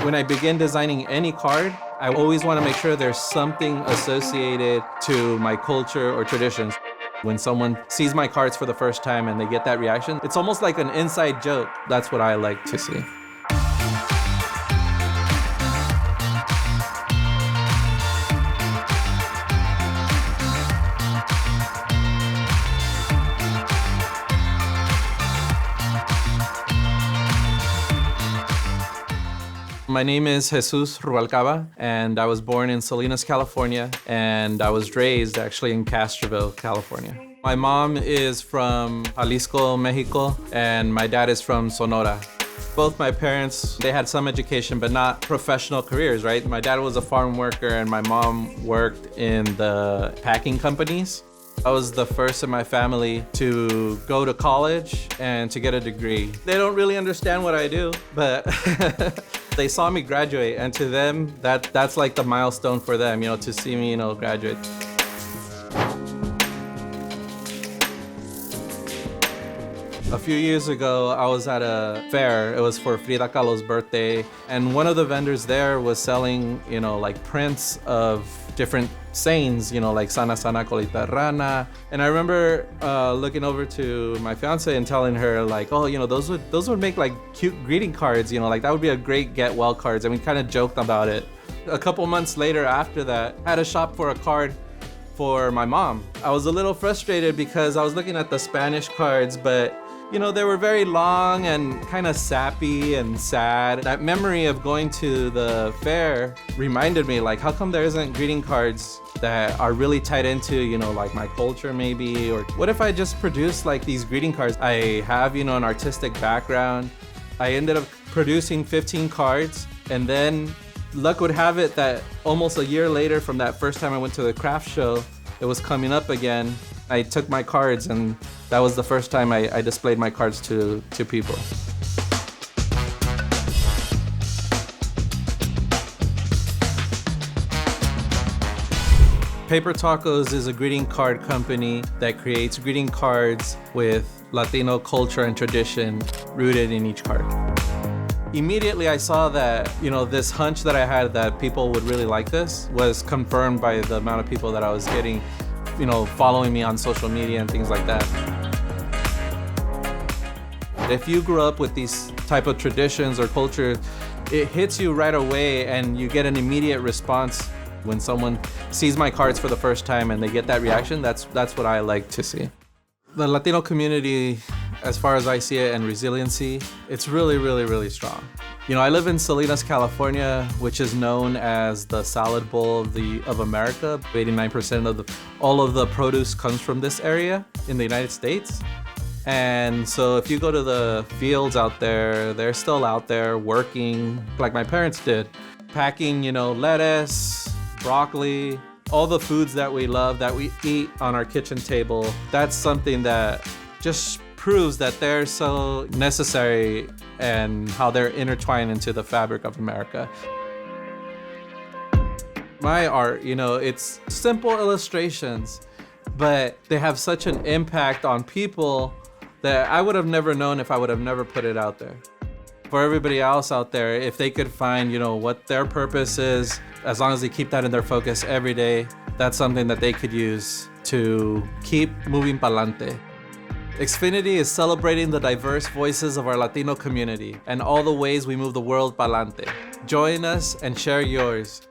When I begin designing any card, I always want to make sure there's something associated to my culture or traditions. When someone sees my cards for the first time and they get that reaction, it's almost like an inside joke. That's what I like to see. My name is Jesus Ruvalcaba, and I was born in Salinas, California, and I was raised actually in Castroville, California. My mom is from Jalisco, Mexico, and my dad is from Sonora. Both my parents, they had some education, but not professional careers, right? My dad was a farm worker, and my mom worked in the packing companies. I was the first in my family to go to college and to get a degree. They don't really understand what I do, but they saw me graduate, and to them, that's like the milestone for them, to see me, graduate. A few years ago, I was at a fair. It was for Frida Kahlo's birthday, and one of the vendors there was selling, like prints of different sayings, like Sana Sana Colita Rana. And I remember looking over to my fiance and telling her like, oh, those would make like cute greeting cards, like that would be a great get well cards. And we kind of joked about it. A couple months later after that, I had to shop for a card for my mom. I was a little frustrated because I was looking at the Spanish cards, but they were very long and kind of sappy and sad. That memory of going to the fair reminded me, like, how come there isn't greeting cards that are really tied into, like my culture maybe? Or what if I just produce like these greeting cards? I have, an artistic background. I ended up producing 15 cards, and then luck would have it that almost a year later from that first time I went to the craft show, it was coming up again. I took my cards, and that was the first time I displayed my cards to people. Paper Tacos is a greeting card company that creates greeting cards with Latino culture and tradition rooted in each card. Immediately I saw that, this hunch that I had that people would really like this was confirmed by the amount of people that I was getting, following me on social media and things like that. If you grew up with these type of traditions or culture, it hits you right away and you get an immediate response. When someone sees my cards for the first time and they get that reaction, that's what I like to see. The Latino community, as far as I see it, and resiliency, it's really, really, really strong. I live in Salinas, California, which is known as the salad bowl of America. 89% of all of the produce comes from this area in the United States. And so if you go to the fields out there, they're still out there working like my parents did, packing, lettuce, broccoli, all the foods that we love, that we eat on our kitchen table. That's something that just proves that they're so necessary and how they're intertwined into the fabric of America. My art, it's simple illustrations, but they have such an impact on people that I would have never known if I would have never put it out there. For everybody else out there, if they could find, what their purpose is, as long as they keep that in their focus every day, that's something that they could use to keep moving pa'lante. Xfinity is celebrating the diverse voices of our Latino community and all the ways we move the world pa'lante. Join us and share yours.